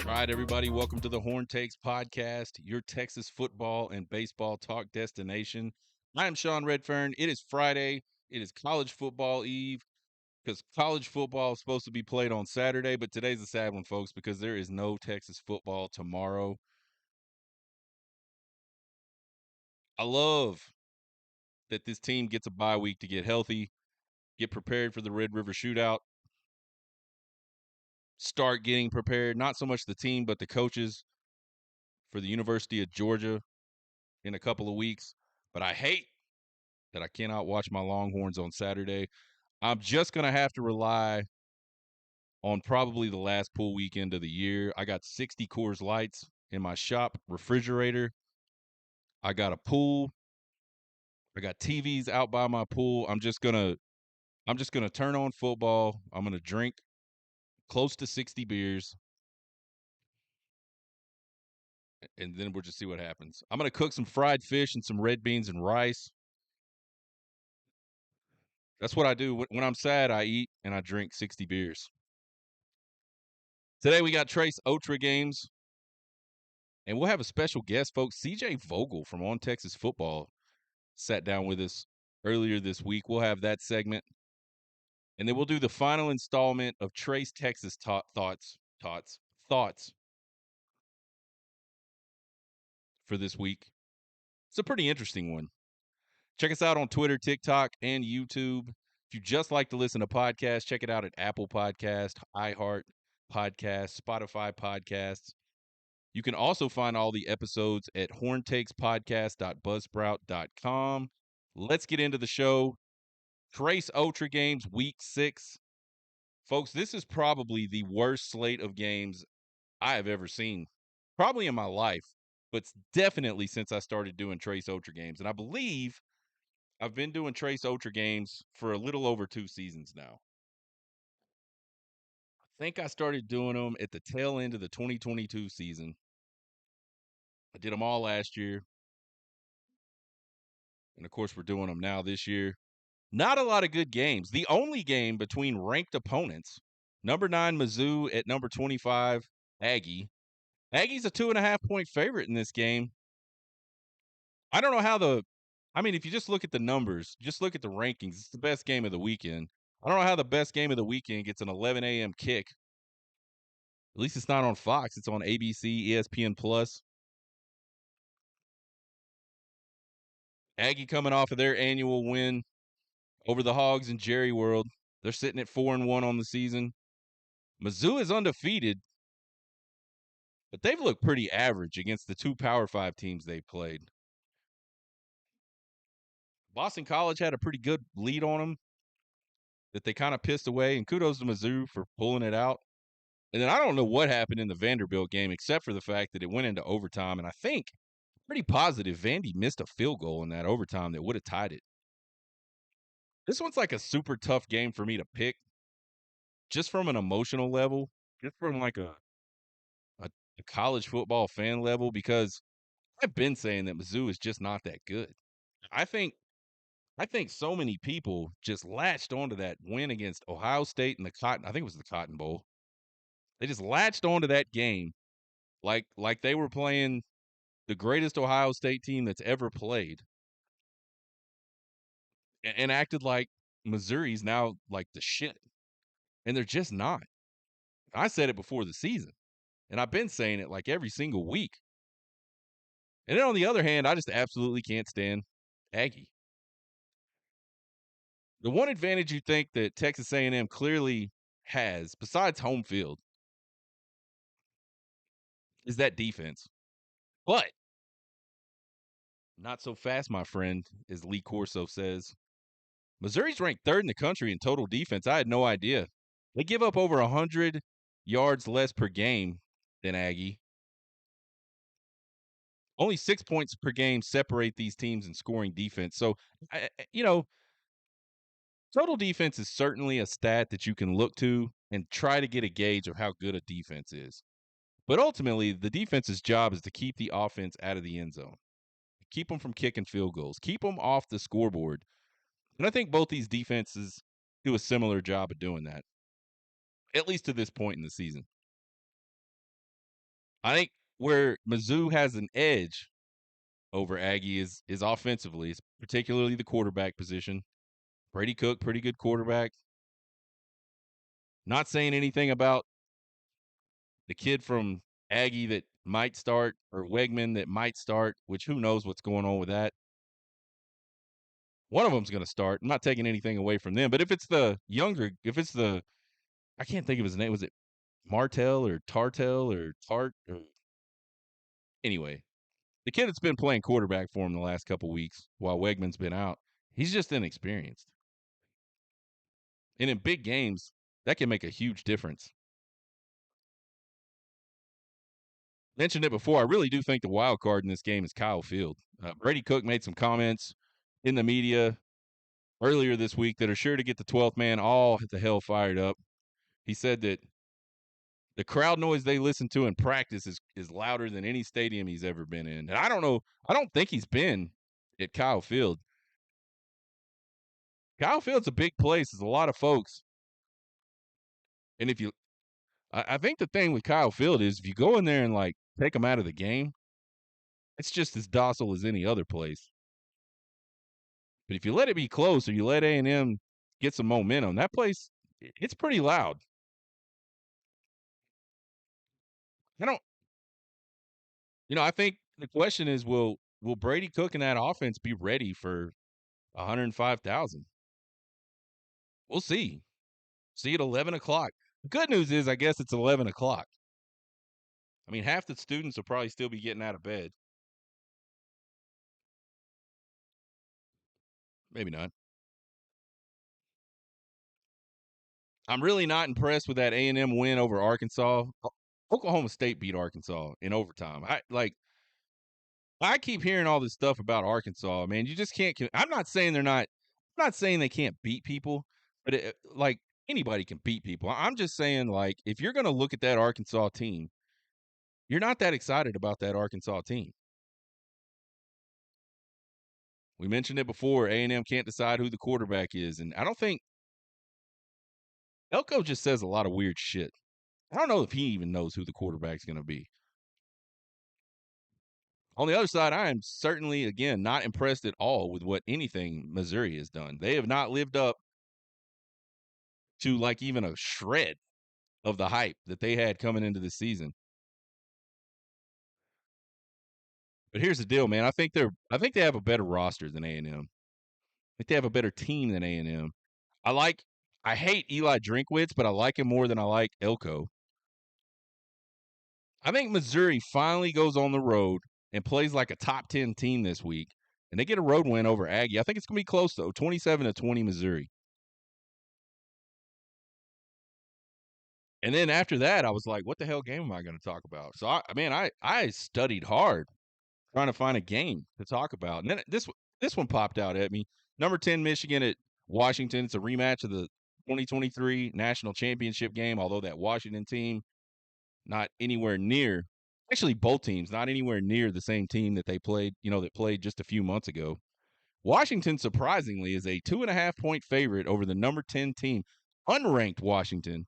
All right, everybody, welcome to the Horn Takes podcast, your Texas football and baseball talk destination. I am Sean Redfern. It is Friday. It is college football eve because college football is supposed to be played on Saturday, but today's a sad one, folks, because there is no Texas football tomorrow. I love that this team gets a bye week to get healthy, get prepared for the Red River Shootout, start getting prepared, not so much the team, but the coaches for the University of Georgia in a couple of weeks. But I hate that I cannot watch my Longhorns on Saturday. I'm just going to have to rely on probably the last pool weekend of the year. I got 60 Coors Lights in my shop refrigerator. I got a pool. I got TVs out by my pool. I'm just going to turn on football. I'm going to drink close to 60 beers and then we'll just see what happens. I'm going to cook some fried fish and some red beans and rice. That's what I do. When I'm sad, I eat and I drink 60 beers. Today we got Trace Otra games. And we'll have a special guest, folks. CJ Vogel from On Texas Football sat down with us earlier this week. We'll have that segment. And then we'll do the final installment of Trace Texas thoughts for this week. It's a pretty interesting one. Check us out on Twitter, TikTok, and YouTube. If you just like to listen to podcasts, check it out at Apple Podcast, iHeart Podcast, Spotify Podcasts. You can also find all the episodes at horntakespodcast.buzzsprout.com. Let's get into the show. Trace Ultra Games Week 6. Folks, this is probably the worst slate of games I have ever seen, probably in my life, but definitely since I started doing Trace Ultra Games. And I believe I've been doing Trace Ultra Games for a little over 2 seasons now. I think I started doing them at the tail end of the 2022 season. I did them all last year. And of course, we're doing them now this year. Not a lot of good games. The only game between ranked opponents, number 9 Mizzou at number 25 Aggie. Aggie's a 2.5-point favorite in this game. I don't know how if you just look at the numbers, just look at the rankings, it's the best game of the weekend. I don't know how the best game of the weekend gets an 11 a.m. kick. At least it's not on Fox. It's on ABC, ESPN Plus. Aggie coming off of their annual win over the Hogs in Jerry World. They're sitting at 4-1 on the season. Mizzou is undefeated, but they've looked pretty average against the 2 Power 5 teams they've played. Boston College had a pretty good lead on them that they kind of pissed away, and kudos to Mizzou for pulling it out. And then I don't know what happened in the Vanderbilt game except for the fact that it went into overtime, and I think pretty positive Vandy missed a field goal in that overtime that would have tied it. This one's like a super tough game for me to pick just from an emotional level, just from like a college football fan level, because I've been saying that Mizzou is just not that good. I think so many people just latched onto that win against Ohio State in the Cotton. I think it was the Cotton Bowl. They just latched onto that game like they were playing the greatest Ohio State team that's ever played, and acted like Missouri's now like the shit, and they're just not. I said it before the season, and I've been saying it like every single week. And then on the other hand, I just absolutely can't stand Aggie. The one advantage you think that Texas A&M clearly has, besides home field, is that defense. But not so fast, my friend, as Lee Corso says. Missouri's ranked 3rd in the country in total defense. I had no idea. They give up over 100 yards less per game than Aggie. Only 6 points per game separate these teams in scoring defense. So, total defense is certainly a stat that you can look to and try to get a gauge of how good a defense is. But ultimately, the defense's job is to keep the offense out of the end zone, keep them from kicking field goals, keep them off the scoreboard. And I think both these defenses do a similar job of doing that, at least to this point in the season. I think where Mizzou has an edge over Aggie is offensively, it's particularly the quarterback position. Brady Cook, pretty good quarterback. Not saying anything about the kid from Aggie that might start or Wegman that might start, which who knows what's going on with that. One of them's going to start. I'm not taking anything away from them, but if it's the younger, if it's the, I can't think of his name. Was it Martell or Tartell or Tart? Or, anyway, the kid that's been playing quarterback for him the last couple weeks while Wegman's been out, he's just inexperienced. And in big games, that can make a huge difference. Mentioned it before. I really do think the wild card in this game is Kyle Field. Brady Cook made some comments in the media earlier this week that are sure to get the 12th man all the hell fired up. He said that the crowd noise they listen to in practice is louder than any stadium he's ever been in. And I don't know. I don't think he's been at Kyle Field. Kyle Field's a big place. There's a lot of folks. And if you, I think the thing with Kyle Field is if you go in there and like take him out of the game, it's just as docile as any other place. But if you let it be close or you let A&M get some momentum, that place, it's pretty loud. I don't, I think the question is, will Brady Cook and that offense be ready for 105,000? We'll see. See at 11 o'clock. The good news is, I guess it's 11 o'clock. I mean, half the students will probably still be getting out of bed. Maybe not. I'm really not impressed with that A&M win over Arkansas. Oklahoma State beat Arkansas in overtime. I keep hearing all this stuff about Arkansas, man. You just can't. I'm not saying they're not. I'm not saying they can't beat people, but like anybody can beat people. I'm just saying, like, if you're going to look at that Arkansas team, you're not that excited about that Arkansas team. We mentioned it before. A&M can't decide who the quarterback is, and I don't think Elko just says a lot of weird shit. I don't know if he even knows who the quarterback's going to be. On the other side, I am certainly, again, not impressed at all with what anything Missouri has done. They have not lived up to like even a shred of the hype that they had coming into the season. But here's the deal, man. I think they have a better roster than A&M. I think they have a better team than A&M. I hate Eli Drinkwitz, but I like him more than I like Elko. I think Missouri finally goes on the road and plays like a top 10 team this week, and they get a road win over Aggie. I think it's going to be close, though, 27-20 Missouri. And then after that, I was like, what the hell game am I going to talk about? So, I studied hard trying to find a game to talk about. And then this one popped out at me. Number 10, Michigan at Washington. It's a rematch of the 2023 national championship game, although that Washington team not anywhere near, actually both teams not anywhere near the same team that they played, that played just a few months ago. Washington, surprisingly, is a 2.5-point favorite over the number 10 team, unranked Washington.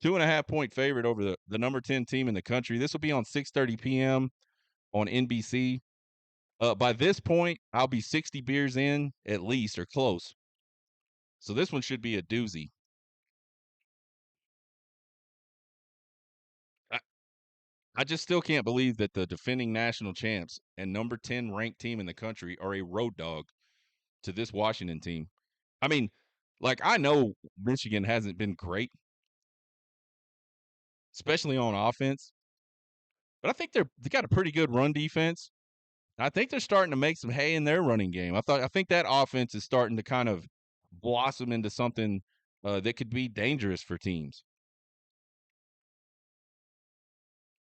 2.5-point favorite over the number 10 team in the country. This will be on 6:30 p.m. on NBC. By this point, I'll be 60 beers in at least or close. So this one should be a doozy. I just still can't believe that the defending national champs and number 10 ranked team in the country are a road dog to this Washington team. I mean, like, I know Michigan hasn't been great, especially on offense, but I think they got a pretty good run defense. I think they're starting to make some hay in their running game. I think that offense is starting to kind of blossom into something that could be dangerous for teams.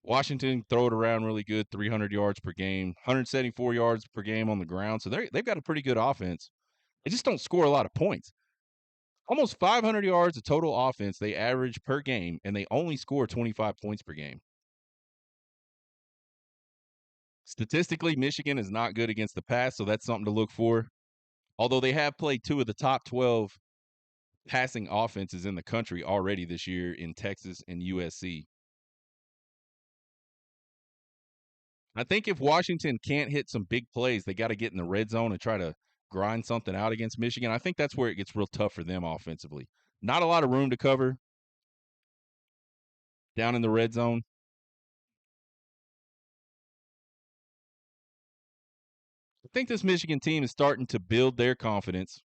Washington throw it around really good, 300 yards per game, 174 yards per game on the ground. So they've got a pretty good offense. They just don't score a lot of points. Almost 500 yards of total offense they average per game, and they only score 25 points per game. Statistically, Michigan is not good against the pass, so that's something to look for. Although they have played two of the top 12 passing offenses in the country already this year in Texas and USC. I think if Washington can't hit some big plays, they got to get in the red zone and try to grind something out against Michigan. I think that's where it gets real tough for them offensively. Not a lot of room to cover down in the red zone. I think this Michigan team is starting to build their confidence.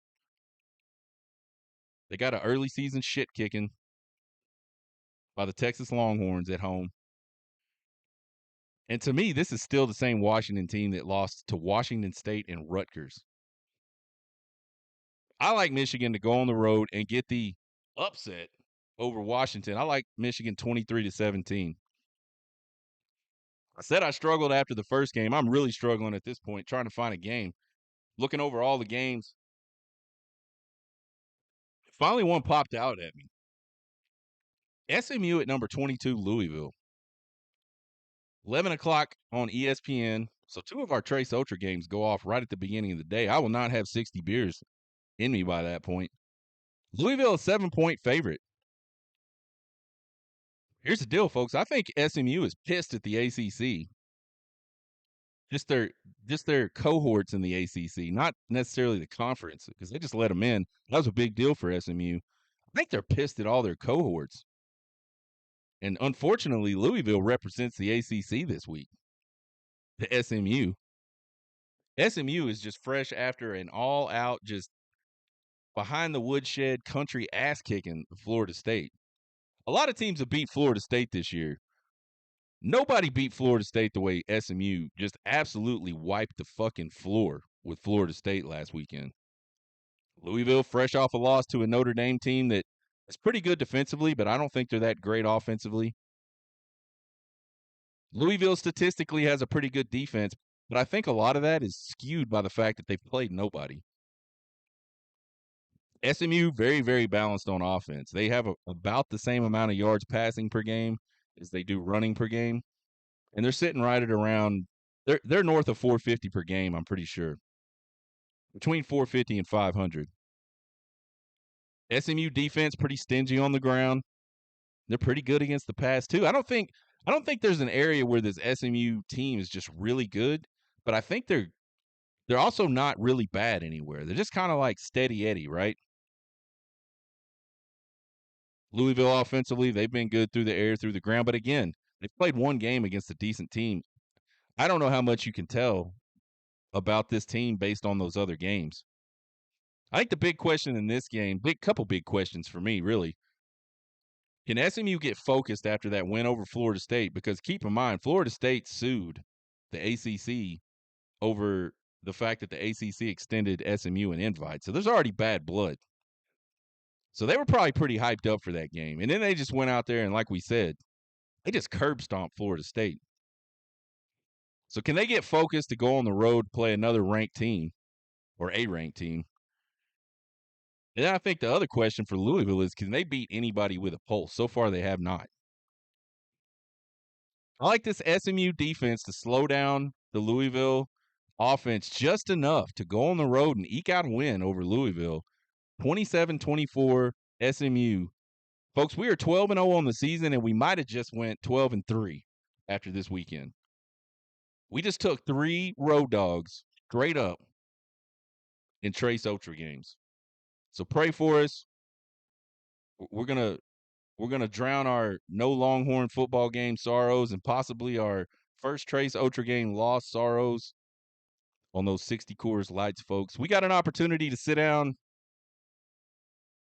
They got an early season shit kicking by the Texas Longhorns at home. And to me, this is still the same Washington team that lost to Washington State and Rutgers. I like Michigan to go on the road and get the upset over Washington. I like Michigan 23-17. I said I struggled after the first game. I'm really struggling at this point, trying to find a game. Looking over all the games. Finally, one popped out at me. SMU at number 22, Louisville. 11 o'clock on ESPN. So two of our Trace Ultra games go off right at the beginning of the day. I will not have 60 beers in me by that point. Louisville, a 7-point favorite. Here's the deal, folks. I think SMU is pissed at the ACC. Just their cohorts in the ACC, not necessarily the conference, because they just let them in. That was a big deal for SMU. I think they're pissed at all their cohorts. And unfortunately, Louisville represents the ACC this week. The SMU. SMU is just fresh after an all-out, just behind the woodshed country ass kicking Florida State. A lot of teams have beat Florida State this year. Nobody beat Florida State the way SMU just absolutely wiped the fucking floor with Florida State last weekend. Louisville, fresh off a loss to a Notre Dame team that is pretty good defensively, but I don't think they're that great offensively. Louisville statistically has a pretty good defense, but I think a lot of that is skewed by the fact that they've played nobody. SMU, very, very balanced on offense. They have about the same amount of yards passing per game as they do running per game. And they're sitting right at around they're north of 450 per game, I'm pretty sure. Between 450 and 500. SMU defense pretty stingy on the ground. They're pretty good against the pass too. I don't think there's an area where this SMU team is just really good, but I think they're also not really bad anywhere. They're just kind of like steady Eddie, right? Louisville offensively, they've been good through the air, through the ground, but again, they've played one game against a decent team. I don't know how much you can tell about this team based on those other games. I think the big question in this game, couple big questions for me, really. Can SMU get focused after that win over Florida State? Because keep in mind, Florida State sued the ACC over the fact that the ACC extended SMU an invite. So there's already bad blood. So they were probably pretty hyped up for that game. And then they just went out there and, like we said, they just curb stomped Florida State. So can they get focused to go on the road, play another ranked team or a ranked team? And then I think the other question for Louisville is, can they beat anybody with a pulse? So far, they have not. I like this SMU defense to slow down the Louisville offense just enough to go on the road and eke out a win over Louisville. 27-24 SMU. Folks, we are 12-0 on the season, and we might have just went 12-3 after this weekend. We just took 3 road dogs straight up in Trace Ultra games. So pray for us. We're gonna drown our no Longhorn football game sorrows and possibly our first Trace Ultra game loss sorrows on those 60 Coors Lights, folks. We got an opportunity to sit down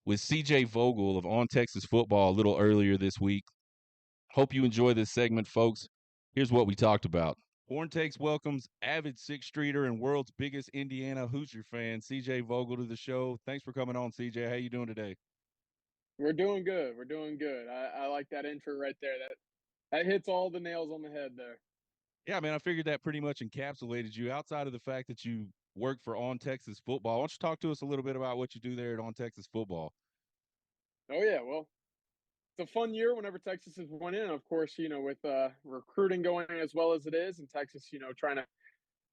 with CJ Vogel of On Texas Football a little earlier this week. Hope you enjoy this segment, folks. Here's what we talked about. Horn Takes welcomes avid Sixth Streeter and world's biggest Indiana Hoosier fan, CJ Vogel, to the show. Thanks for coming on, CJ. How you doing today? We're doing good. We're doing good. I like that intro right there. That hits all the nails on the head there. Yeah, man, I figured that pretty much encapsulated you outside of the fact that you work for On Texas Football. Why don't you talk to us a little bit about what you do there at On Texas Football? Oh yeah, well, it's a fun year whenever Texas is winning. Of course, with recruiting going as well as it is, and Texas, trying to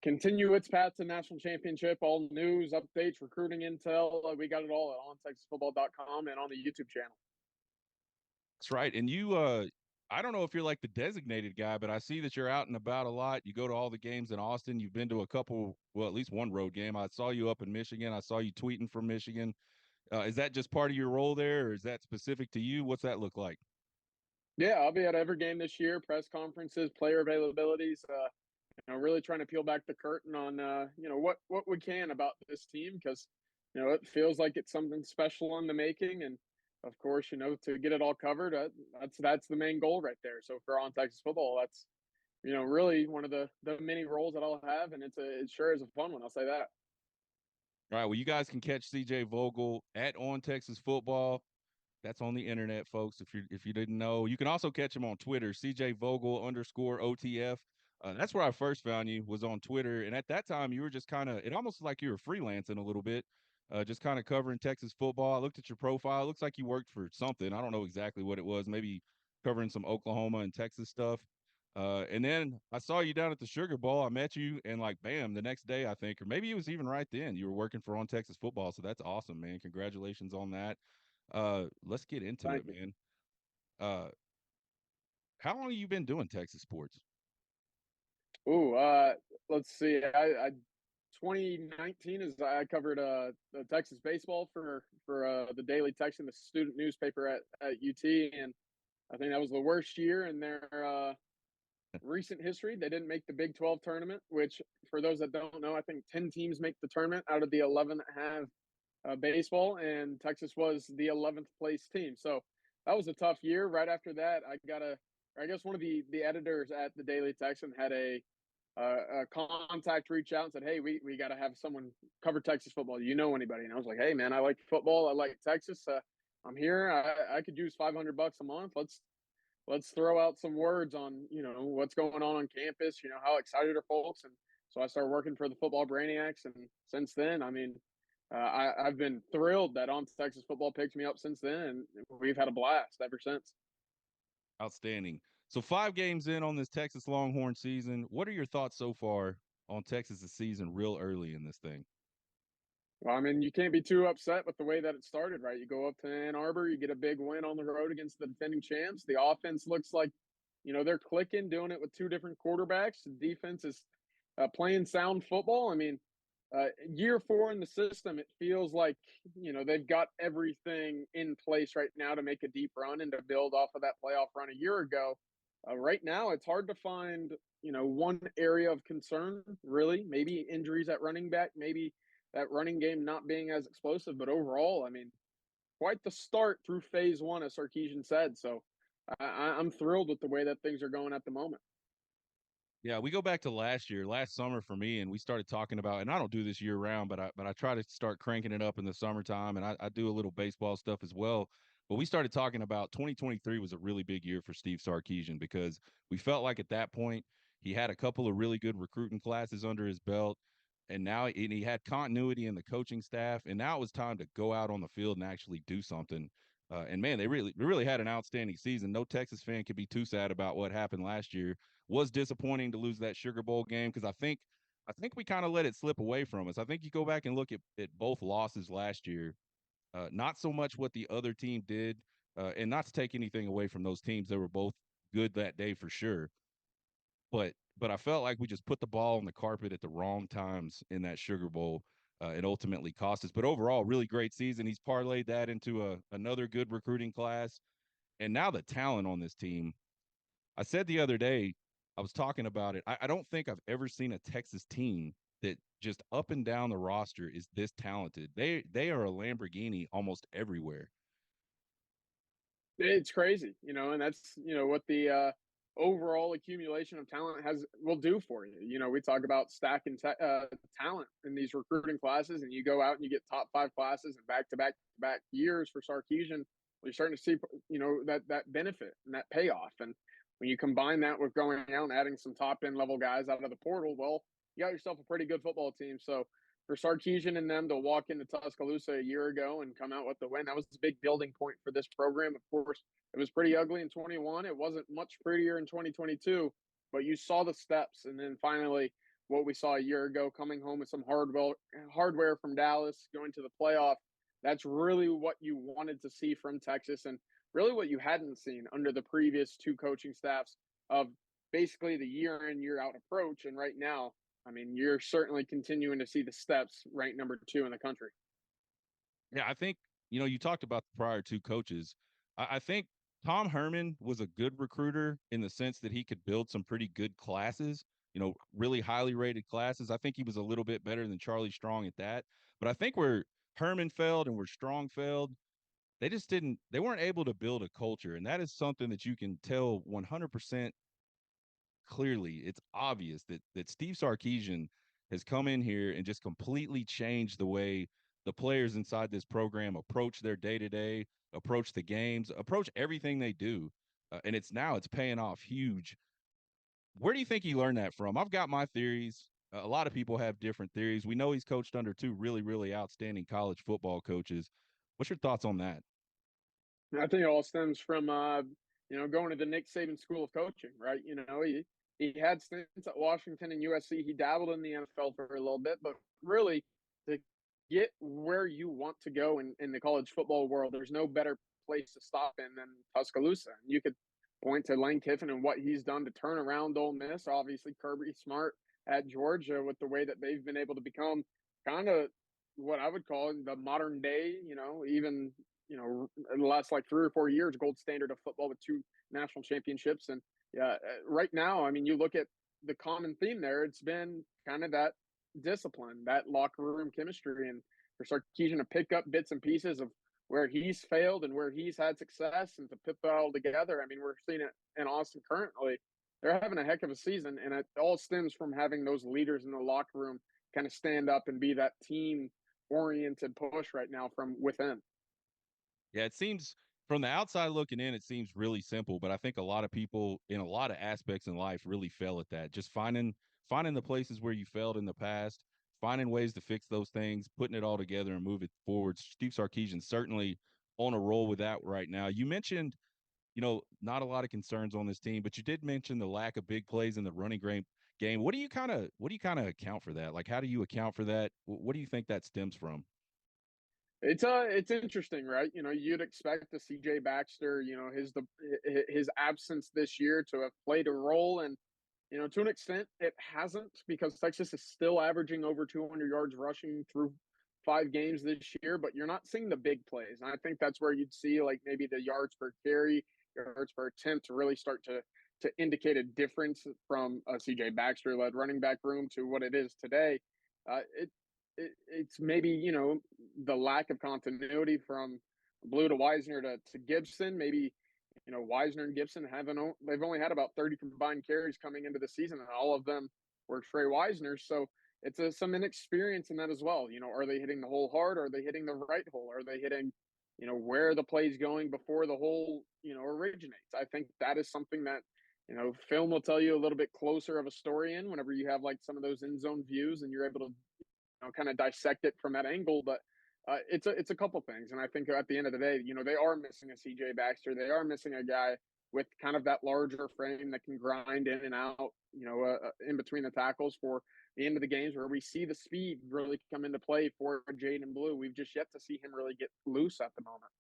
continue its path to national championship. All news, updates, recruiting intel. We got it all at ontexasfootball.com and on the YouTube channel. That's right. And you I don't know if you're like the designated guy, but I see that you're out and about a lot. You go to all the games in Austin. You've been to a couple, well, at least one road game. I saw you up in Michigan. I saw you tweeting from Michigan. Is that just part of your role there, or is that specific to you? What's that look like? Yeah, I'll be at every game this year, press conferences, player availabilities. Really trying to peel back the curtain on what we can about this team because it feels like it's something special in the making, and of course, to get it all covered, that's the main goal right there. So for On Texas Football, that's really one of the many roles that I'll have, and it sure is a fun one. I'll say that. All right. Well, you guys can catch CJ Vogel at On Texas Football. That's on the internet, folks. If you didn't know, you can also catch him on Twitter, CJ Vogel _ OTF. That's where I first found you, was on Twitter. And at that time, you were just kind of, it almost like you were freelancing a little bit, just kind of covering Texas football. I looked at your profile. It looks like you worked for something. I don't know exactly what it was. Maybe covering some Oklahoma and Texas stuff. And then I saw you down at the Sugar Bowl. I met you, and like, bam, the next day, I think, or maybe it was even right then, you were working for On Texas Football. So that's awesome, man. Congratulations on that. Let's get into it, Thank you. man. Uh, how long have you been doing Texas sports? Ooh, let's see. 2019 is I covered the Texas baseball for the Daily Texan, the student newspaper at UT, and I think that was the worst year in their recent history. They didn't make the Big 12 tournament, which for those that don't know, I think 10 teams make the tournament out of the 11 that have baseball, and Texas was the 11th place team. So that was a tough year. Right after that, I guess one of the editors at the Daily Texan had a contact reach out and said, "Hey, we got to have someone cover Texas football. Do you know anybody?" And I was like, "Hey, man, I like football. I like Texas. I'm here. I could use $500 a month. Let's throw out some words on what's going on campus. How excited are folks?" And so I started working for the Football Brainiacs, and since then, I mean, I've been thrilled that On Texas Football picked me up since then, and we've had a blast ever since. Outstanding. So 5 games in on this Texas Longhorn season. What are your thoughts so far on Texas's season real early in this thing? Well, I mean, you can't be too upset with the way that it started, right? You go up to Ann Arbor, you get a big win on the road against the defending champs. The offense looks like, they're clicking, doing it with two different quarterbacks. The defense is playing sound football. I mean, year 4 in the system, it feels like, they've got everything in place right now to make a deep run and to build off of that playoff run a year ago. Right now, it's hard to find, one area of concern, really. Maybe injuries at running back, maybe that running game not being as explosive. But overall, I mean, quite the start through phase 1, as Sarkisian said. So I'm thrilled with the way that things are going at the moment. Yeah, we go back to last summer for me, and we started talking about, and I don't do this year round, but I try to start cranking it up in the summertime, and I do a little baseball stuff as well. But we started talking about 2023 was a really big year for Steve Sarkisian because we felt like at that point he had a couple of really good recruiting classes under his belt, and he had continuity in the coaching staff, and now it was time to go out on the field and actually do something. And man, they really had an outstanding season. No Texas fan could be too sad about what happened last year. Was disappointing to lose that Sugar Bowl game because I think we kind of let it slip away from us. I think you go back and look at both losses last year, not so much what the other team did, and not to take anything away from those teams. They were both good that day for sure. But I felt like we just put the ball on the carpet at the wrong times in that Sugar Bowl. It ultimately cost us. But overall, really great season. He's parlayed that into another good recruiting class. And now the talent on this team. I said the other day, I was talking about it. I don't think I've ever seen a Texas team that just up and down the roster is this talented. They are a Lamborghini almost everywhere. It's crazy, and that's what the overall accumulation of talent will do for you. We talk about stacking talent in these recruiting classes, and you go out and you get top 5 classes and back to back years for Sarkisian. You're starting to see that benefit and that payoff, and when you combine that with going out and adding some top end level guys out of the portal, well, you got yourself a pretty good football team. So for Sarkisian and them to walk into Tuscaloosa a year ago and come out with the win, that was a big building point for this program. Of course, it was pretty ugly in 21. It wasn't much prettier in 2022, but you saw the steps. And then finally, what we saw a year ago, coming home with some hardware from Dallas, going to the playoff. That's really what you wanted to see from Texas, and really what you hadn't seen under the previous two coaching staffs of basically the year in, year out approach. And right now, I mean, you're certainly continuing to see the steps ranked number 2 in the country. Yeah, I think, you talked about the prior two coaches. I think Tom Herman was a good recruiter in the sense that he could build some pretty good classes, really highly rated classes. I think he was a little bit better than Charlie Strong at that. But I think where Herman failed and where Strong failed, they weren't able to build a culture. And that is something that you can tell 100% clearly. It's obvious that Steve Sarkisian has come in here and just completely changed the way the players inside this program approach their day to day, approach the games, approach everything they do, and it's paying off huge. Where do you think he learned that from? I've got my theories. A lot of people have different theories. We know he's coached under two really, really outstanding college football coaches. What's your thoughts on that? I think it all stems from going to the Nick Saban School of Coaching, right? He had stints at Washington and USC. He dabbled in the NFL for a little bit, but really to get where you want to go in the college football world, there's no better place to stop in than Tuscaloosa. And you could point to Lane Kiffin and what he's done to turn around Ole Miss. Obviously, Kirby Smart at Georgia with the way that they've been able to become kind of what I would call the modern day, even in the last like 3 or 4 years, gold standard of football with two national championships. And yeah, right now, I mean, you look at the common theme there, it's been kind of that discipline, that locker room chemistry. And for Sarkisian to pick up bits and pieces of where he's failed and where he's had success and to put that all together, I mean, we're seeing it in Austin currently. They're having a heck of a season, and it all stems from having those leaders in the locker room kind of stand up and be that team oriented push right now from within. Yeah, it seems from the outside looking in, it seems really simple, but I think a lot of people in a lot of aspects in life really fail at that. Just finding the places where you failed in the past, finding ways to fix those things, putting it all together and move it forward. Steve Sarkisian certainly on a roll with that right now. You mentioned, not a lot of concerns on this team, but you did mention the lack of big plays in the running game. What do you kind of account for that? Like, how do you account for that? What do you think that stems from? It's interesting, right? You'd expect the CJ Baxter, his absence this year to have played a role, and to an extent, it hasn't because Texas is still averaging over 200 yards rushing through 5 games this year. But you're not seeing the big plays, and I think that's where you'd see like maybe the yards per carry, yards per attempt to really start to indicate a difference from a CJ Baxter led running back room to what it is today. It's maybe the lack of continuity from Blue to Wisner to Gibson. Maybe Wisner and Gibson they've only had about 30 combined carries coming into the season, and all of them were Trey Wisner. So it's some inexperience in that as well. Are they hitting the hole hard? Are they hitting the right hole? Are they hitting where the play's going before the hole originates? I think that is something that film will tell you a little bit closer of a story in whenever you have like some of those end zone views and you're able to kind of dissect it from that angle. But it's a couple things, and I think at the end of the day, they are missing a CJ Baxter. They are missing a guy with kind of that larger frame that can grind in and out, in between the tackles for the end of the games where we see the speed really come into play for Jaden Blue. We've just yet to see him really get loose at the moment.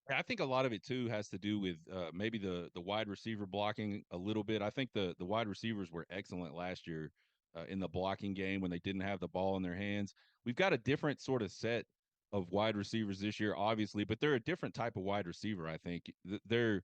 I think a lot of it too has to do with maybe the wide receiver blocking a little bit. I think the wide receivers were excellent last year in the blocking game when they didn't have the ball in their hands. We've got a different sort of set of wide receivers this year, obviously, but they're a different type of wide receiver. I think they're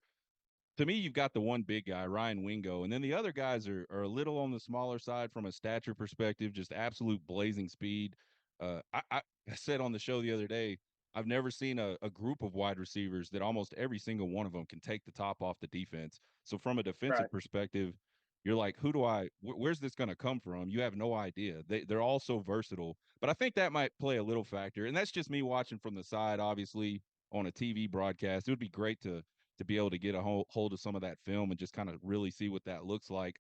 to me, you've got the one big guy, Ryan Wingo, and then the other guys are a little on the smaller side from a stature perspective, just absolute blazing speed. I said on the show the other day, I've never seen a group of wide receivers that almost every single one of them can take the top off the defense. So from a Right. defensive perspective, you're like, where's this going to come from? You have no idea. They're all so versatile, but I think that might play a little factor. And that's just me watching from the side, obviously on a TV broadcast. It would be great to be able to get a hold of some of that film and just kind of really see what that looks like.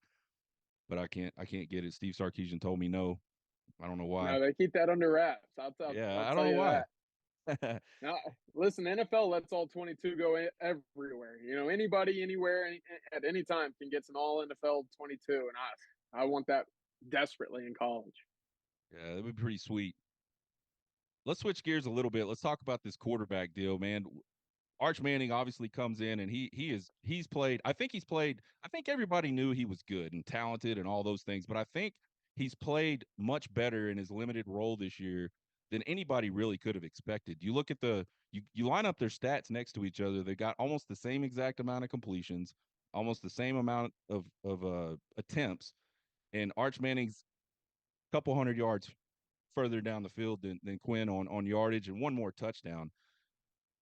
But I can't get it. Steve Sarkisian told me no. I don't know why. No, they keep that under wraps. Yeah, I'll I don't tell know you why. that. Now, listen, NFL lets all 22 go everywhere. Anybody, anywhere, at any time can get an all NFL 22, and I want that desperately in college. Yeah, it would be pretty sweet. let's switch gears a little bit. Let's talk about this quarterback deal, man. Arch Manning obviously comes in and he's played. I think he's played. I think everybody knew he was good and talented and all those things, but I think he's played much better in his limited role this year than anybody really could have expected. You look at you line up their stats next to each other. They got almost the same exact amount of completions, almost the same amount of attempts, and Arch Manning's a couple hundred yards further down the field than Quinn on yardage and one more touchdown.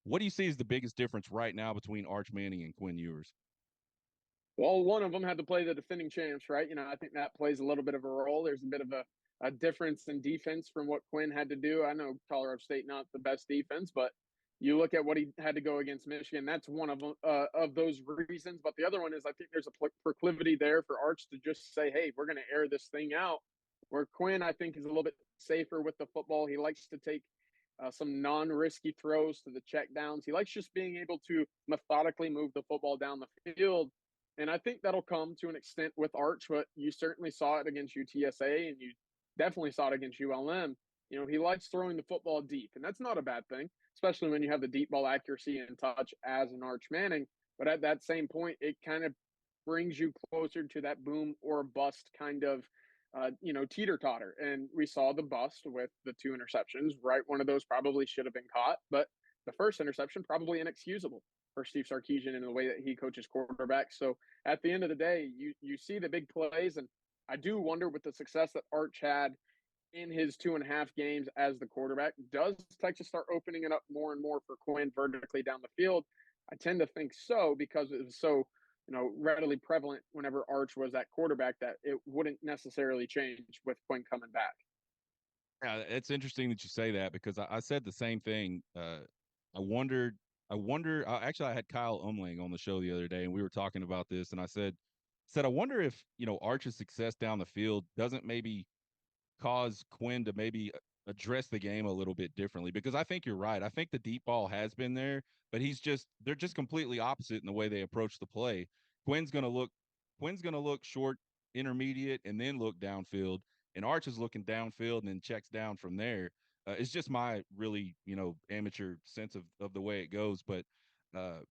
What do you see as the biggest difference right now between Arch Manning and Quinn Ewers? Well, one of them had to play the defending champs, right? I think that plays a little bit of a role. There's a bit of a difference in defense from what Quinn had to do. I know Colorado State not the best defense, but you look at what he had to go against Michigan. That's one of those reasons. But the other one is I think there's a proclivity there for Arch to just say, "Hey, we're going to air this thing out." Where Quinn, I think, is a little bit safer with the football. He likes to take some non-risky throws to the check downs. He likes just being able to methodically move the football down the field. And I think that'll come to an extent with Arch, but you certainly saw it against UTSA and you definitely saw it against ULM. He likes throwing the football deep, and that's not a bad thing, especially when you have the deep ball accuracy and touch as an Arch Manning. But at that same point, it kind of brings you closer to that boom or bust kind of teeter totter. And we saw the bust with the two interceptions, right? One of those probably should have been caught, but the first interception probably inexcusable for Steve Sarkisian in the way that he coaches quarterbacks. So at the end of the day, you see the big plays, and I do wonder with the success that Arch had in his 2.5 games as the quarterback, does Texas start opening it up more and more for Quinn vertically down the field? I tend to think so because it was so readily prevalent whenever Arch was at quarterback that it wouldn't necessarily change with Quinn coming back. Yeah, it's interesting that you say that because I said the same thing. I wondered. I wonder. Actually, I had Kyle Umling on the show the other day, and we were talking about this, and I said I wonder if Arch's success down the field doesn't maybe cause Quinn to maybe address the game a little bit differently because I think you're right. I think the deep ball has been there, but they're just completely opposite in the way they approach the play. Quinn's going to look Quinn's going to look short, intermediate, and then look downfield. And Arch is looking downfield and then checks down from there. It's just my really amateur sense of the way it goes, uh,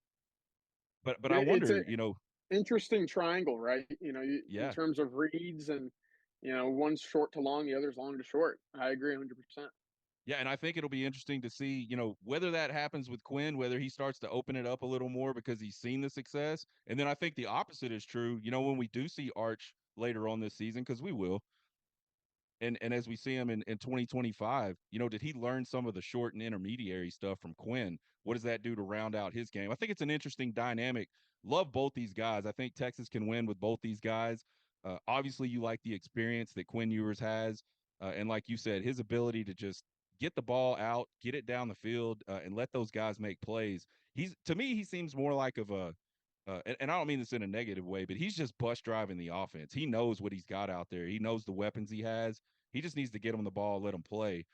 but I It's wonder, an interesting triangle, right? In yeah. terms of reads and one's short to long, the other's long to short. I agree 100%. Yeah, and I think it'll be interesting to see, whether that happens with Quinn, whether he starts to open it up a little more because he's seen the success. And then I think the opposite is true. When we do see Arch later on this season, because we will, and as we see him in 2025, did he learn some of the short and intermediary stuff from Quinn? What does that do to round out his game? I think it's an interesting dynamic. Love both these guys. I think Texas can win with both these guys. Obviously, you like the experience that Quinn Ewers has. And like you said, his ability to just get the ball out, get it down the field, and let those guys make plays. To me, he seems more like of a and I don't mean this in a negative way, but he's just bus driving the offense. He knows what he's got out there. He knows the weapons he has. He just needs to get him the ball, let him play.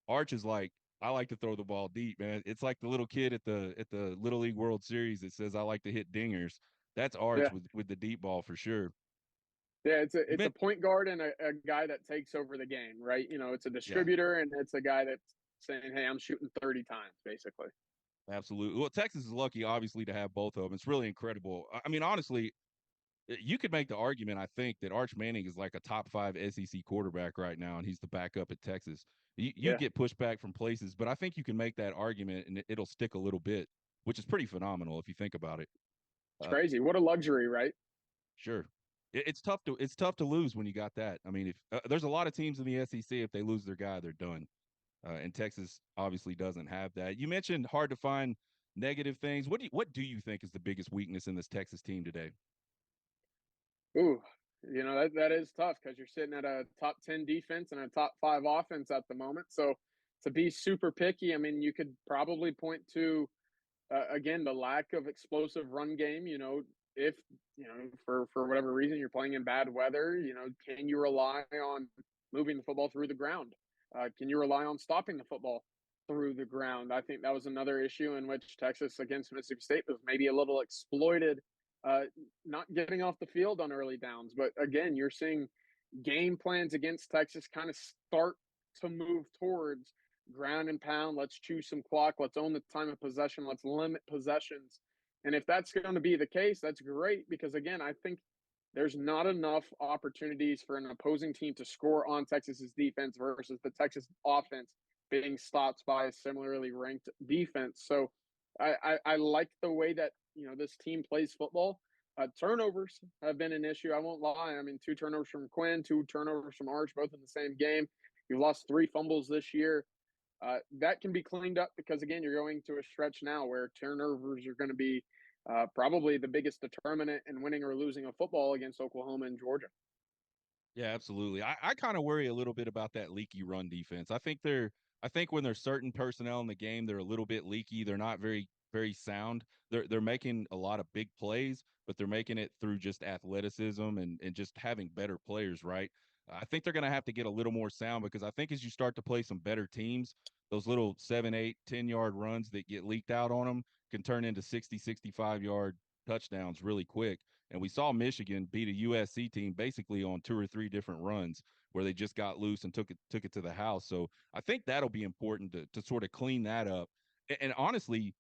Arch is like, I like to throw the ball deep, man. It's like the little kid at the Little League World Series that says I like to hit dingers. That's Arch Yeah. with the deep ball for sure. Yeah, it's a You it's a meant point guard and a guy that takes over the game, right? It's a yeah, distributor and it's a guy that's saying, "Hey, I'm shooting 30 times," basically. absolutely. Well, Texas is lucky, obviously, to have both of them. It's really incredible. I mean, honestly, you could make the argument, I think, that Arch Manning is like a top 5 SEC quarterback right now, and he's the backup at Texas. You Yeah, get pushback from places, but I think you can make that argument, and it'll stick a little bit, which is pretty phenomenal if you think about it. it's Uh, crazy. What a luxury, right? sure, it's tough to lose when you got that. I mean, if there's a lot of teams in the SEC, if they lose their guy, they're done. And Texas obviously doesn't have that. You mentioned hard to find negative things. What do you think is the biggest weakness in this Texas team today? Ooh, that is tough because you're sitting at a top 10 defense and a top 5 offense at the moment. So to be super picky, I mean, you could probably point to again the lack of explosive run game. If for whatever reason you're playing in bad weather, can you rely on moving the football through the ground? Can you rely on stopping the football through the ground? I think that was another issue in which Texas against Mississippi State was maybe a little exploited, uh, not getting off the field on early downs. But again, you're seeing game plans against Texas kind of start to move towards ground and pound. Let's chew some clock. Let's own the time of possession. Let's limit possessions. And if that's going to be the case, that's great because, again, I think there's not enough opportunities for an opposing team to score on Texas's defense versus the Texas offense being stopped by a similarly ranked defense. So I like the way that this team plays football. Turnovers have been an issue. I won't lie. I mean, 2 turnovers from Quinn, 2 turnovers from Arch, both in the same game. You've lost 3 fumbles this year. That can be cleaned up because, again, you're going to a stretch now where turnovers are going to be probably the biggest determinant in winning or losing a football against Oklahoma and Georgia. Yeah, absolutely. I kind of worry a little bit about that leaky run defense. I think when there's certain personnel in the game, they're a little bit leaky. They're not very sound. They're making a lot of big plays, but they're making it through just athleticism and just having better players, right? I think they're going to have to get a little more sound because I think as you start to play some better teams, those little 7, 8, 10-yard runs that get leaked out on them can turn into 60, 65-yard touchdowns really quick. And we saw Michigan beat a USC team basically on 2 or 3 different runs where they just got loose and took it to the house. So I think that'll be important to sort of clean that up. And honestly,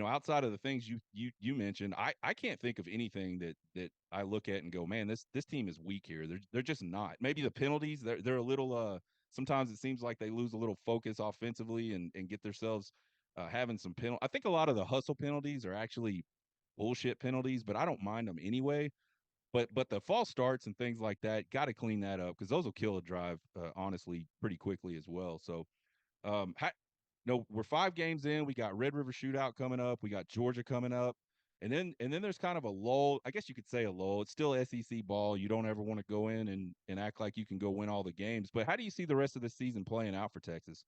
outside of the things you mentioned, I can't think of anything that I look at and go, man, this team is weak here. They're just not. Maybe the penalties, they're a little sometimes it seems like they lose a little focus offensively and get themselves having some penalty. I think a lot of the hustle penalties are actually bullshit penalties, but I don't mind them anyway. But the false starts and things like that, got to clean that up because those will kill a drive, honestly, pretty quickly as well. So, we're 5 games in. We got Red River Shootout coming up. We got Georgia coming up, and then there's kind of a lull. I guess you could say a lull. It's still SEC ball. You don't ever want to go in and act like you can go win all the games. But how do you see the rest of the season playing out for Texas?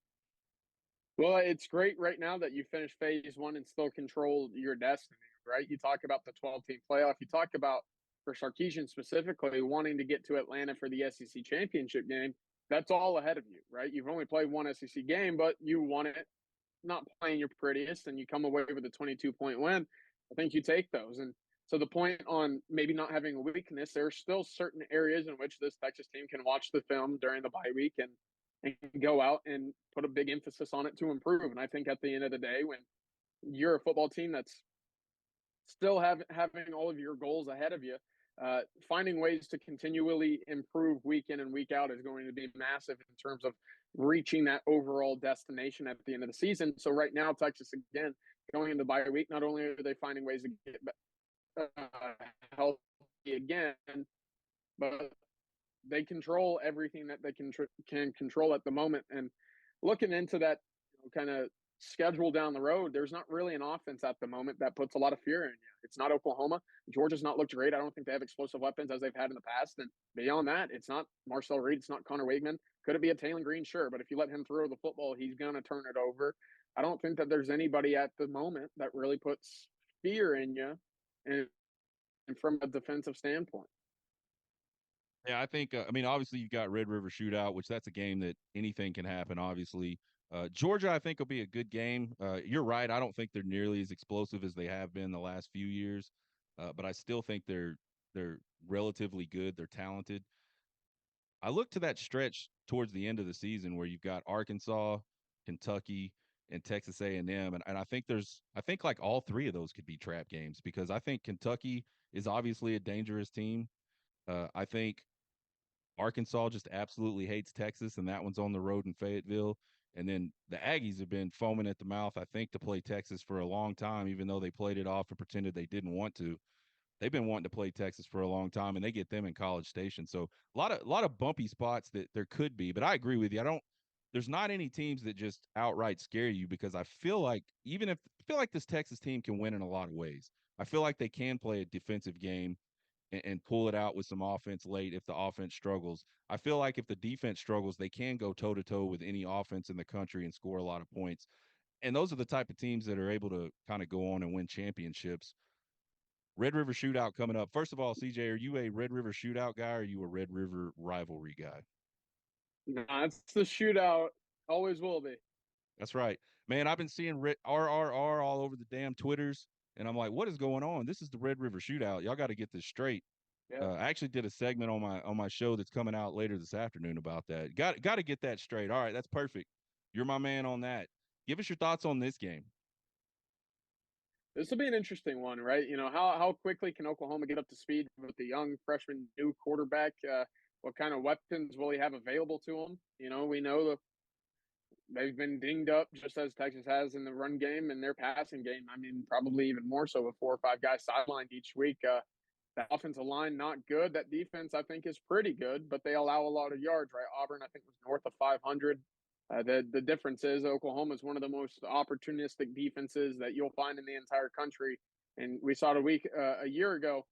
Well, it's great right now that you finished phase 1 and still control your destiny, right? You talk about the 12-team playoff. You talk about, for Sarkisian specifically, wanting to get to Atlanta for the SEC championship game. That's all ahead of you, right? You've only played 1 SEC game, but you won it not playing your prettiest and you come away with a 22-point win. I think you take those. And so the point on maybe not having a weakness, there are still certain areas in which this Texas team can watch the film during the bye week and go out and put a big emphasis on it to improve. And I think at the end of the day, when you're a football team that's still having all of your goals ahead of you, finding ways to continually improve week in and week out is going to be massive in terms of reaching that overall destination at the end of the season. So right now, Texas, again, going into bye week, not only are they finding ways to get healthy again, but they control everything that they can control at the moment. And looking into that kind of schedule down the road, there's not really an offense at the moment that puts a lot of fear in you. It's not Oklahoma. Georgia's not looked great. I don't think they have explosive weapons as they've had in the past. And beyond that, it's not Marcel Reed. It's not Connor Wakeman. Could it be a Taylor Green? Sure. But if you let him throw the football, he's going to turn it over. I don't think that there's anybody at the moment that really puts fear in you and from a defensive standpoint. Yeah, I think. I mean, obviously, you've got Red River Shootout, which that's a game that anything can happen. Obviously, Georgia, I think, will be a good game. You're right. I don't think they're nearly as explosive as they have been the last few years, but I still think they're relatively good. They're talented. I look to that stretch towards the end of the season where you've got Arkansas, Kentucky, and Texas A&M, and I think like all 3 of those could be trap games because I think Kentucky is obviously a dangerous team. I think Arkansas just absolutely hates Texas, and that one's on the road in Fayetteville. And then the Aggies have been foaming at the mouth, I think, to play Texas for a long time, even though they played it off and pretended they didn't want to. They've been wanting to play Texas for a long time, and they get them in College Station. So a lot of bumpy spots that there could be. But I agree with you. There's not any teams that just outright scare you because I feel like this Texas team can win in a lot of ways. I feel like they can play a defensive game and pull it out with some offense late if the offense struggles. I feel like if the defense struggles, they can go toe to toe with any offense in the country and score a lot of points. And those are the type of teams that are able to kind of go on and win championships. Red River Shootout coming up. First of all, CJ, are you a Red River Shootout guy or are you a Red River rivalry guy? Nah, it's the shootout. Always will be. That's right. Man, I've been seeing RRR all over the damn Twitters, and I'm like, what is going on? This is the Red River Shootout. Y'all got to get this straight. Yeah. I actually did a segment on my show that's coming out later this afternoon about that. Got to get that straight. All right, that's perfect. You're my man on that. Give us your thoughts on this game. This will be an interesting one, right? How quickly can Oklahoma get up to speed with the young freshman new quarterback? What kind of weapons will he have available to him? We know that they've been dinged up just as Texas has in the run game and their passing game. I mean, probably even more so with 4 or 5 guys sidelined each week. That offensive line not good. That defense I think is pretty good, but they allow a lot of yards. Right, Auburn I think was north of 500. The difference is Oklahoma is one of the most opportunistic defenses that you'll find in the entire country, and we saw it a year ago.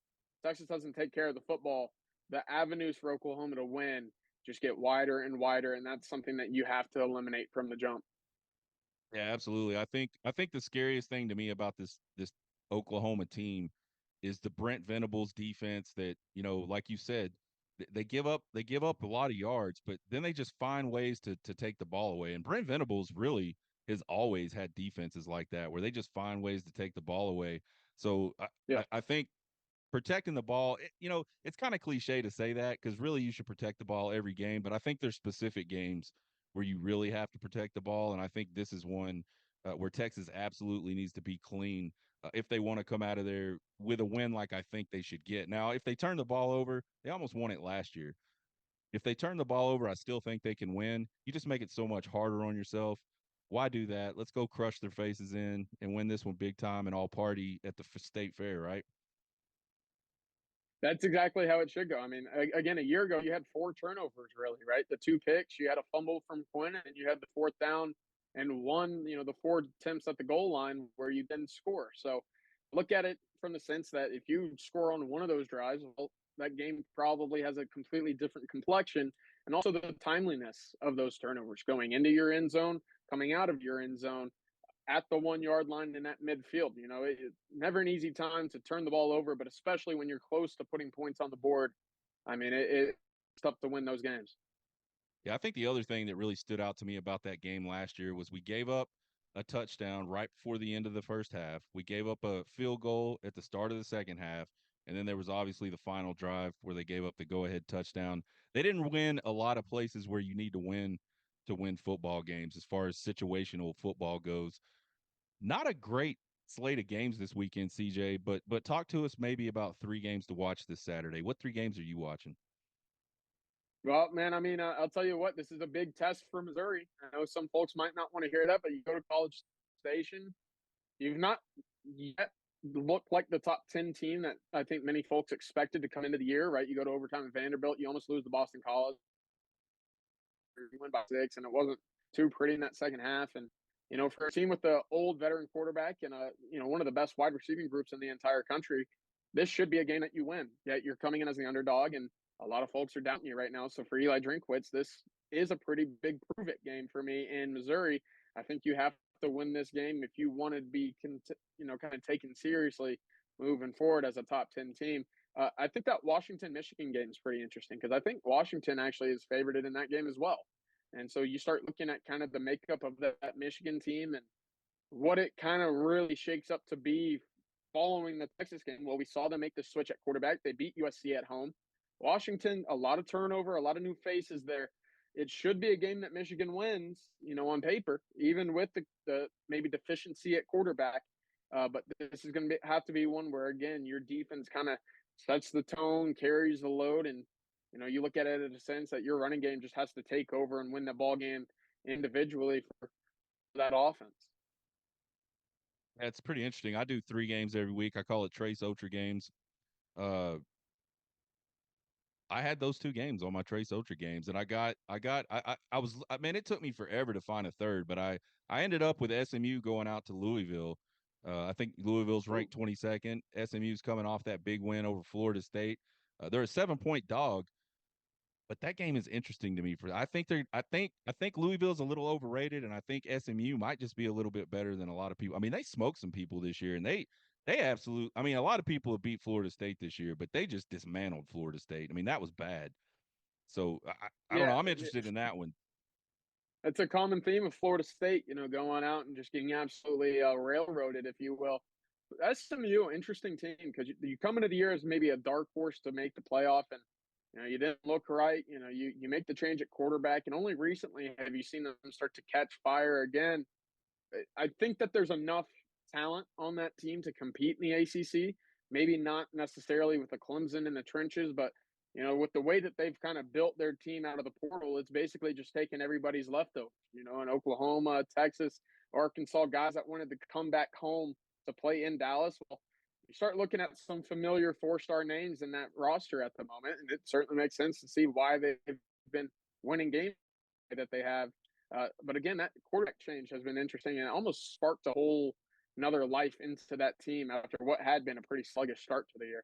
Texas doesn't take care of the football. The avenues for Oklahoma to win just get wider and wider, and that's something that you have to eliminate from the jump. Yeah, absolutely. I think the scariest thing to me about this Oklahoma team is the Brent Venables defense that, like you said, they give up a lot of yards, but then they just find ways to take the ball away. And Brent Venables really has always had defenses like that where they just find ways to take the ball away. So I, Yeah. I, I think protecting the ball, it's kind of cliche to say that because really you should protect the ball every game. But I think there's specific games where you really have to protect the ball. And I think this is one where Texas absolutely needs to be clean if they want to come out of there with a win like I think they should get. Now, if they turn the ball over, they almost won it last year. If they turn the ball over, I still think they can win. You just make it so much harder on yourself. Why do that? Let's go crush their faces in and win this one big time and all party at the state fair, right? That's exactly how it should go. I mean, again, a year ago, you had 4 turnovers, really, right? The 2 picks, you had a fumble from Quinn, and you had the 4th down and one, the 4 attempts at the goal line where you didn't score. So look at it from the sense that if you score on one of those drives, well, that game probably has a completely different complexion. And also the timeliness of those turnovers going into your end zone, coming out of your end zone at the 1 yard line in that midfield. It's never an easy time to turn the ball over, but especially when you're close to putting points on the board. I mean, it's tough to win those games. Yeah, I think the other thing that really stood out to me about that game last year was we gave up a touchdown right before the end of the first half. We gave up a field goal at the start of the second half. And then there was obviously the final drive where they gave up the go ahead touchdown. They didn't win a lot of places where you need to win football games as far as situational football goes. Not a great slate of games this weekend, CJ, but talk to us maybe about 3 games to watch this Saturday. What 3 games are you watching? Well, man, I mean, I'll tell you what, this is a big test for Missouri. I know some folks might not want to hear that, but you go to College Station, you've not yet looked like the top 10 team that I think many folks expected to come into the year, right? You go to overtime at Vanderbilt, you almost lose to Boston College. You win by 6, and it wasn't too pretty in that second half. And for a team with the old veteran quarterback and one of the best wide receiving groups in the entire country, this should be a game that you win. Yet you're coming in as the underdog, and a lot of folks are doubting you right now. So for Eli Drinkwitz, this is a pretty big prove it game for me in Missouri. I think you have to win this game if you want to be, kind of taken seriously moving forward as a top 10 team. I think that Washington Michigan game is pretty interesting because I think Washington actually is favored in that game as well. And so you start looking at kind of the makeup of that Michigan team and what it kind of really shakes up to be following the Texas game. Well, we saw them make the switch at quarterback. They beat USC at home. Washington, a lot of turnover, a lot of new faces there. It should be a game that Michigan wins, on paper, even with the maybe deficiency at quarterback. But this is going to have to be one where, again, your defense kind of sets the tone, carries the load, and you look at it in a sense that your running game just has to take over and win the ball game individually for that offense. That's pretty interesting. I do 3 games every week. I call it Trace Ocher games. Uh, I had those 2 games on my Trace Ocher games, and I mean, it took me forever to find a third, but I ended up with SMU going out to Louisville. I think Louisville's Ooh. ranked 22nd. SMU's coming off that big win over Florida State. They're a 7-point dog, but that game is interesting to me. I think Louisville's a little overrated, and I think SMU might just be a little bit better than a lot of people. I mean, they smoked some people this year, and they absolutely. I mean, a lot of people have beat Florida State this year, but they just dismantled Florida State. I mean, that was bad. So I don't know. Yeah, I'm interested in that one. it's a common theme of Florida State, going out and just getting absolutely railroaded, if you will. SMU, interesting team because you come into the year as maybe a dark horse to make the playoff, and You didn't look right. You make the change at quarterback, and only recently have you seen them start to catch fire again. I think that there's enough talent on that team to compete in the ACC. Maybe not necessarily with the Clemson in the trenches, but with the way that they've kind of built their team out of the portal, it's basically just taking everybody's leftovers. In Oklahoma, Texas, Arkansas, guys that wanted to come back home to play in Dallas. Well, you start looking at some familiar four-star names in that roster at the moment, and it certainly makes sense to see why they've been winning games that they have. But again, that quarterback change has been interesting and almost sparked a whole another life into that team after what had been a pretty sluggish start to the year.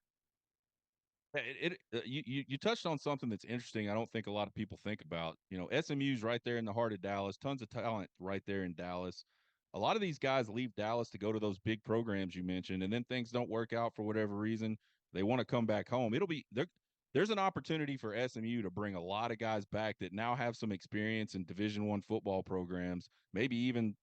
You touched on something that's interesting. I don't think a lot of people think about. SMU's right there in the heart of Dallas. Tons of talent right there in Dallas. A lot of these guys leave Dallas to go to those big programs you mentioned, and then things don't work out for whatever reason. They want to come back home. There's an opportunity for SMU to bring a lot of guys back that now have some experience in Division I football programs, maybe even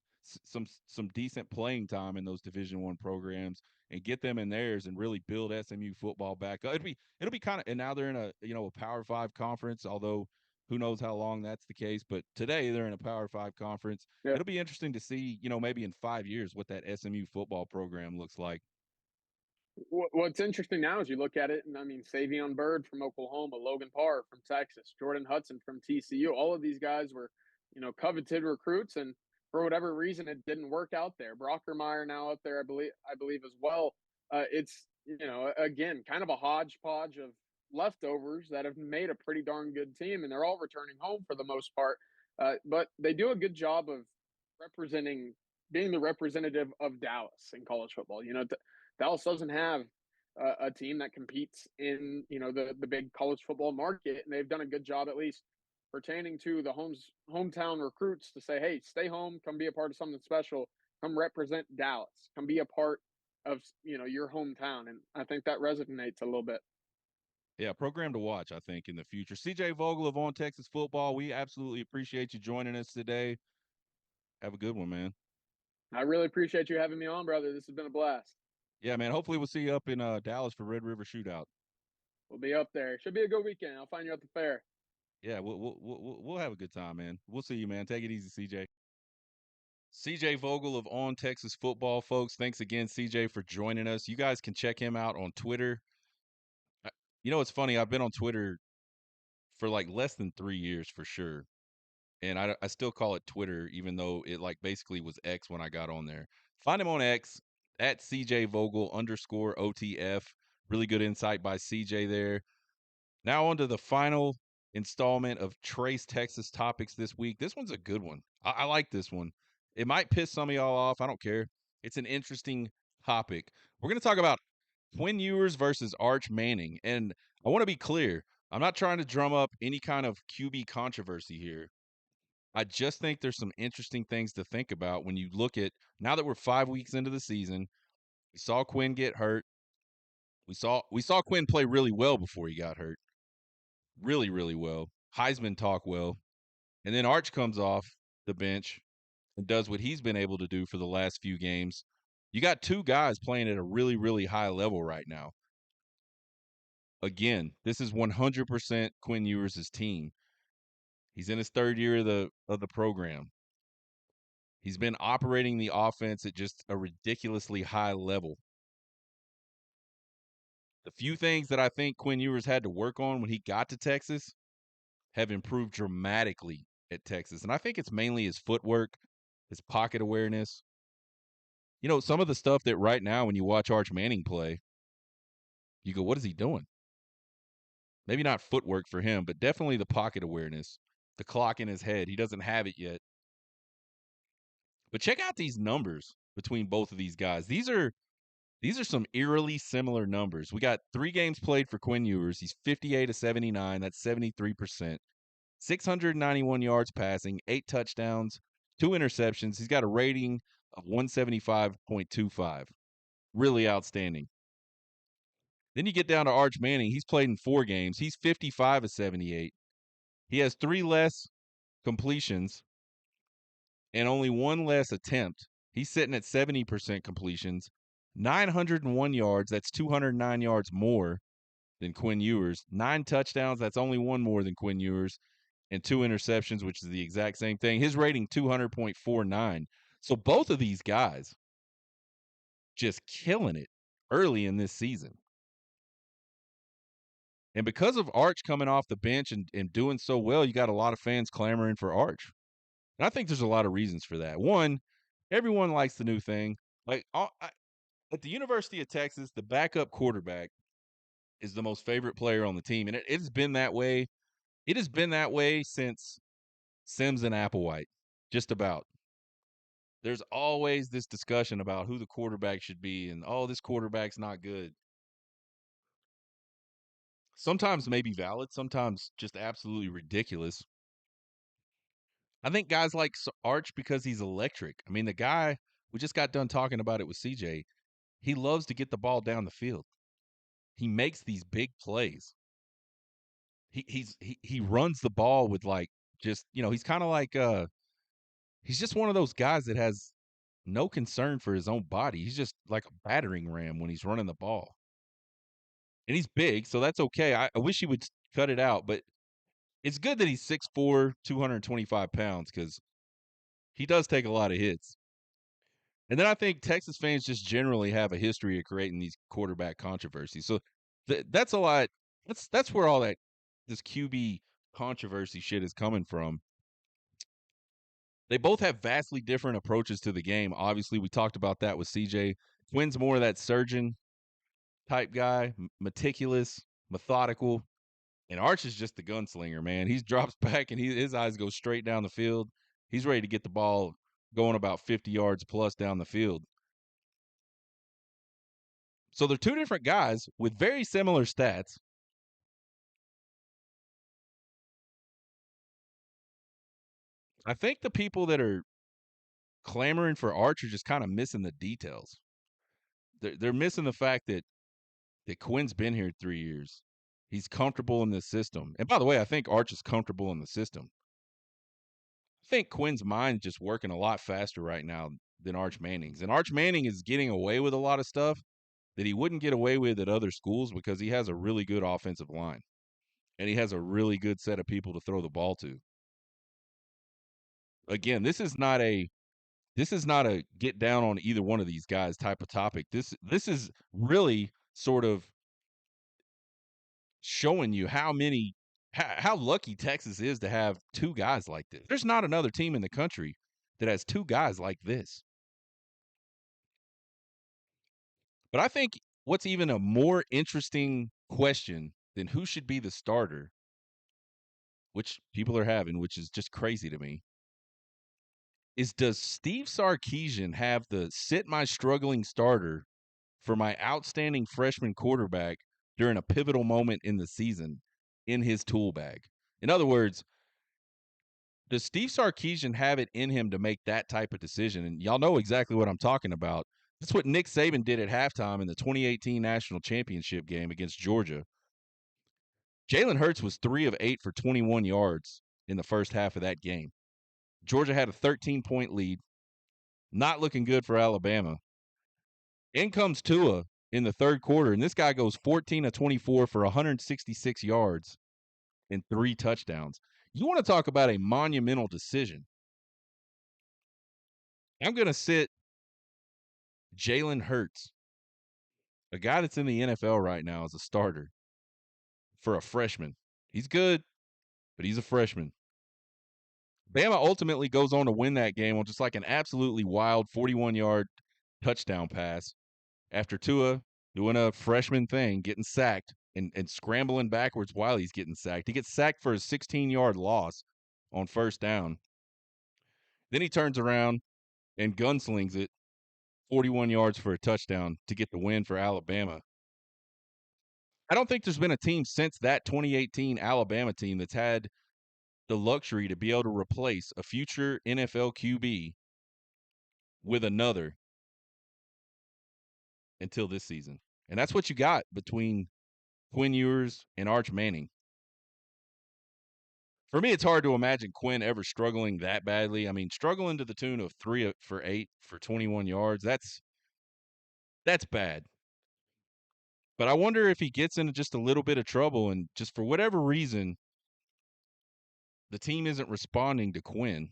some decent playing time in those Division I programs, and get them in theirs and really build SMU football back up. It'll be kind of, and now they're in a Power 5 conference, although who knows how long that's the case, but today they're in a Power 5 conference. Yeah. It'll be interesting to see, maybe in 5 years what that SMU football program looks like. What's interesting now is you look at it, and I mean, Savion Byrd from Oklahoma, Logan Parr from Texas, Jordan Hudson from TCU. All of these guys were, coveted recruits, and for whatever reason, it didn't work out there. Brockermeyer now up there, I believe as well. It's again kind of a hodgepodge of leftovers that have made a pretty darn good team, and they're all returning home for the most part. But they do a good job of representing, being the representative of Dallas in college football. Dallas doesn't have a team that competes in the big college football market, and they've done a good job at least pertaining to the hometown recruits to say, hey, stay home, come be a part of something special, come represent Dallas, come be a part of your hometown, and I think that resonates a little bit. Yeah, program to watch, I think, in the future. CJ Vogel of On Texas Football, we absolutely appreciate you joining us today. Have a good one, man. I really appreciate you having me on, brother. This has been a blast. Yeah, man. Hopefully we'll see you up in Dallas for Red River Shootout. We'll be up there. Should be a good weekend. I'll find you at the fair. Yeah, we'll have a good time, man. We'll see you, man. Take it easy, CJ. CJ Vogel of On Texas Football, folks. Thanks again, CJ, for joining us. You guys can check him out on Twitter. It's funny. I've been on Twitter for like less than 3 years for sure. And I still call it Twitter, even though it like basically was X when I got on there. Find him on X at CJ Vogel _OTF. Really good insight by CJ there. Now on to the final installment of Trace Texas topics this week. This one's a good one. I like this one. It might piss some of y'all off. I don't care. It's an interesting topic. We're going to talk about Quinn Ewers versus Arch Manning. And I want to be clear. I'm not trying to drum up any kind of QB controversy here. I just think there's some interesting things to think about when you look at, now that we're 5 weeks into the season, we saw Quinn get hurt. We saw Quinn play really well before he got hurt. Really, really well. Heisman talk well. And then Arch comes off the bench and does what he's been able to do for the last few games. You got two guys playing at a really, really high level right now. Again, this is 100% Quinn Ewers' team. He's in his third year of the program. He's been operating the offense at just a ridiculously high level. The few things that I think Quinn Ewers had to work on when he got to Texas have improved dramatically at Texas. And I think it's mainly his footwork, his pocket awareness. Some of the stuff that right now when you watch Arch Manning play, you go, what is he doing? Maybe not footwork for him, but definitely the pocket awareness, the clock in his head. He doesn't have it yet. But check out these numbers between both of these guys. These are some eerily similar numbers. We got 3 games played for Quinn Ewers. He's 58 of 79. That's 73%. 691 yards passing, 8 touchdowns, 2 interceptions. He's got a rating of 175.25. Really outstanding. Then you get down to Arch Manning. He's played in 4 games. He's 55 of 78. He has 3 less completions and only 1 less attempt. He's sitting at 70% completions, 901 yards. That's 209 yards more. than Quinn Ewers. 9 touchdowns. That's only one more than Quinn Ewers. And 2 interceptions, which is the exact same thing. His rating 200.49. So both of these guys just killing it early in this season. And because of Arch coming off the bench and doing so well, you got a lot of fans clamoring for Arch. And I think there's a lot of reasons for that. One, everyone likes the new thing. Like at the University of Texas, the backup quarterback is the most favorite player on the team. And it's been that way. It has been that way since Sims and Applewhite, just about. There's always this discussion about who the quarterback should be and, oh, this quarterback's not good. Sometimes maybe valid, sometimes just absolutely ridiculous. I think guys like Arch because he's electric. I mean, the guy, we just got done talking about it with CJ. He loves to get the ball down the field. He makes these big plays. He runs the ball with like just, he's kind of like he's just one of those guys that has no concern for his own body. He's just like a battering ram when he's running the ball. And he's big, so that's okay. I wish he would cut it out, but it's good that he's 6'4", 225 pounds because he does take a lot of hits. And then I think Texas fans just generally have a history of creating these quarterback controversies. So that's a lot. That's where all this QB controversy shit is coming from. They both have vastly different approaches to the game. Obviously, we talked about that with CJ. Quinn's more of that surgeon type guy, meticulous, methodical. And Arch is just the gunslinger, man. He drops back and his eyes go straight down the field. He's ready to get the ball going about 50 yards plus down the field. So they're two different guys with very similar stats. I think the people that are clamoring for Arch are just kind of missing the details. They're missing the fact that Quinn's been here 3 years. He's comfortable in this system. And by the way, I think Arch is comfortable in the system. I think Quinn's mind is just working a lot faster right now than Arch Manning's. And Arch Manning is getting away with a lot of stuff that he wouldn't get away with at other schools because he has a really good offensive line. And he has a really good set of people to throw the ball to. Again, this is not a get down on either one of these guys type of topic. This is really sort of showing you how lucky Texas is to have two guys like this. There's not another team in the country that has two guys like this. But I think what's even a more interesting question than who should be the starter, which people are having, which is just crazy to me, is does Steve Sarkisian have the sit my struggling starter for my outstanding freshman quarterback during a pivotal moment in the season in his tool bag? In other words, does Steve Sarkisian have it in him to make that type of decision? And y'all know exactly what I'm talking about. That's what Nick Saban did at halftime in the 2018 national championship game against Georgia. Jalen Hurts was 3 of 8 for 21 yards in the first half of that game. Georgia had a 13-point lead, not looking good for Alabama. In comes Tua in the third quarter, and this guy goes 14 of 24 for 166 yards and 3 touchdowns. You want to talk about a monumental decision. I'm going to sit Jalen Hurts, a guy that's in the NFL right now as a starter, for a freshman. He's good, but he's a freshman. Bama ultimately goes on to win that game on just like an absolutely wild 41-yard touchdown pass after Tua doing a freshman thing, getting sacked and scrambling backwards while he's getting sacked. He gets sacked for a 16-yard loss on first down. Then he turns around and gunslings it 41 yards for a touchdown to get the win for Alabama. I don't think there's been a team since that 2018 Alabama team that's had the luxury to be able to replace a future NFL QB with another until this season. And that's what you got between Quinn Ewers and Arch Manning. For me, it's hard to imagine Quinn ever struggling that badly. I mean, struggling to the tune of 3 for 8 for 21 yards, that's bad. But I wonder if he gets into just a little bit of trouble and just for whatever reason, the team isn't responding to Quinn.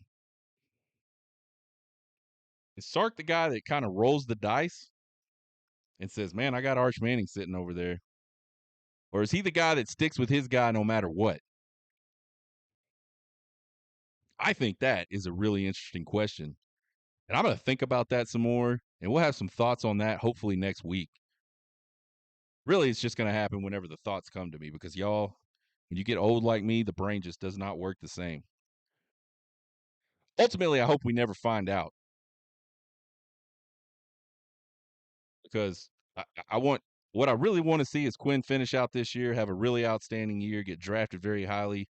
Is Sark the guy that kind of rolls the dice and says, man, I got Arch Manning sitting over there? Or is he the guy that sticks with his guy no matter what? I think that is a really interesting question. And I'm going to think about that some more, and we'll have some thoughts on that hopefully next week. Really, it's just going to happen whenever the thoughts come to me because, y'all, when you get old like me, the brain just does not work the same. Ultimately, I hope we never find out because I want what I really want to see is Quinn finish out this year, have a really outstanding year, get drafted very highly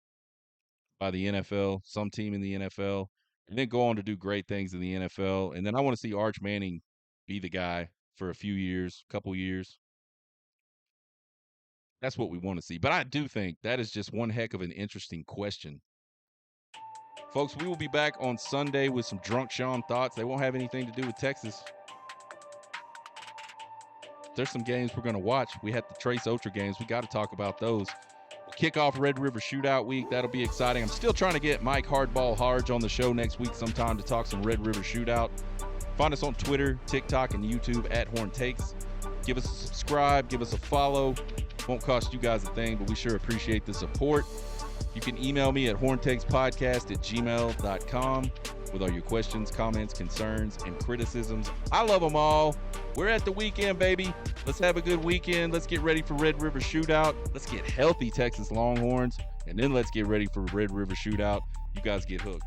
by the NFL, some team in the NFL, and then go on to do great things in the NFL. And then I want to see Arch Manning be the guy for a few years, couple years. That's what we want to see. But I do think that is just one heck of an interesting question. Folks, we will be back on Sunday with some Drunk Sean thoughts. They won't have anything to do with Texas. There's some games we're going to watch. We had the Trace Ultra games. We got to talk about those. We'll kick off Red River Shootout Week. That'll be exciting. I'm still trying to get Mike Hardball Harge on the show next week sometime to talk some Red River Shootout. Find us on Twitter, TikTok, and YouTube at Horn Takes. Give us a subscribe. Give us a follow. Won't cost you guys a thing, but we sure appreciate the support. You can email me at horntakespodcast@gmail.com with all your questions, comments, concerns, and criticisms. I love them all. We're at the weekend, baby. Let's have a good weekend. Let's get ready for Red River Shootout. Let's get healthy, Texas Longhorns, and then let's get ready for Red River Shootout. You guys get hooked.